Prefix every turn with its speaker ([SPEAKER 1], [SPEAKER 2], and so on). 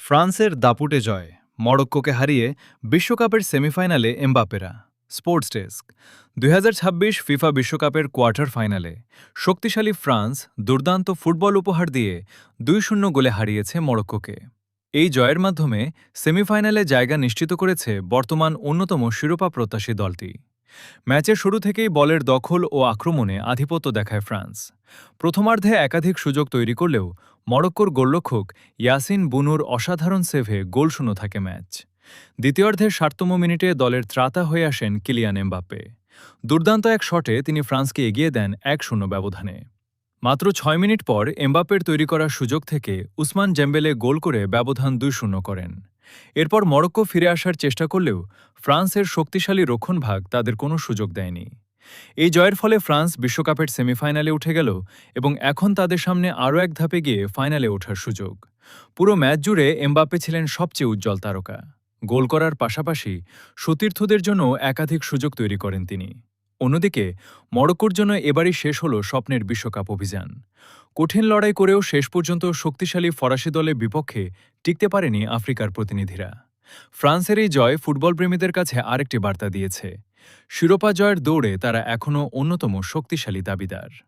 [SPEAKER 1] ফ্রান্সের দাপুটে জয়, মরক্কোকে হারিয়ে বিশ্বকাপের সেমিফাইনালে এমবাপ্পেরা। Sports desk. ২০২৬ ফিফা বিশ্বকাপের কোয়ার্টার ফাইনালে শক্তিশালী ফ্রান্স দুর্দান্ত ফুটবল উপহার দিয়ে ২-০ গোলে হারিয়েছে মরক্কোকে। এই জয়ের মাধ্যমে সেমিফাইনালে জায়গা নিশ্চিত করেছে বর্তমান অন্যতম শিরোপা প্রত্যাশী দলটি। ম্যাচের শুরু থেকেই বলের দখল ও আক্রমণে আধিপত্য দেখায় ফ্রান্স। প্রথমার্ধে একাধিক সুযোগ তৈরি করলেও মরক্কোর গোলরক্ষক ইয়াসিন বুনুর অসাধারণ সেভে গোলশূন্য থাকে ম্যাচ। দ্বিতীয়ার্ধের ৬০তম মিনিটে দলের ত্রাতা হয়ে আসেন কিলিয়ান এমবাপ্পে। দুর্দান্ত এক শটে তিনি ফ্রান্সকে এগিয়ে দেন ১-০ ব্যবধানে। মাত্র ৬ মিনিট পর এমবাপ্পের তৈরি করা সুযোগ থেকে উসমান ডেম্বেলে গোল করে ব্যবধান ২-০ করেন। এরপর মরক্কো ফিরে আসার চেষ্টা করলেও ফ্রান্সের শক্তিশালী রক্ষণভাগ তাদের কোনো সুযোগ দেয়নি। এই জয়ের ফলে ফ্রান্স বিশ্বকাপের সেমিফাইনালে উঠে গেল এবং এখন তাদের সামনে আরও এক ধাপে গিয়ে ফাইনালে ওঠার সুযোগ। পুরো ম্যাচ জুড়ে এমবাপ্পে ছিলেন সবচেয়ে উজ্জ্বল তারকা। গোল করার পাশাপাশি সতীর্থদের জন্য একাধিক সুযোগ তৈরি করেন তিনি। অন্যদিকে মরক্কোর জন্য এবারই শেষ হল স্বপ্নের বিশ্বকাপ অভিযান। কঠিন লড়াই করেও শেষ পর্যন্ত শক্তিশালী ফরাসি দলের বিপক্ষে টিকতে পারেনি আফ্রিকার প্রতিনিধিরা। ফ্রান্সের এই জয় ফুটবলপ্রেমীদের কাছে আরেকটি বার্তা দিয়েছে, শিরোপা জয়ের দৌড়ে তারা এখনও অন্যতম শক্তিশালী দাবিদার।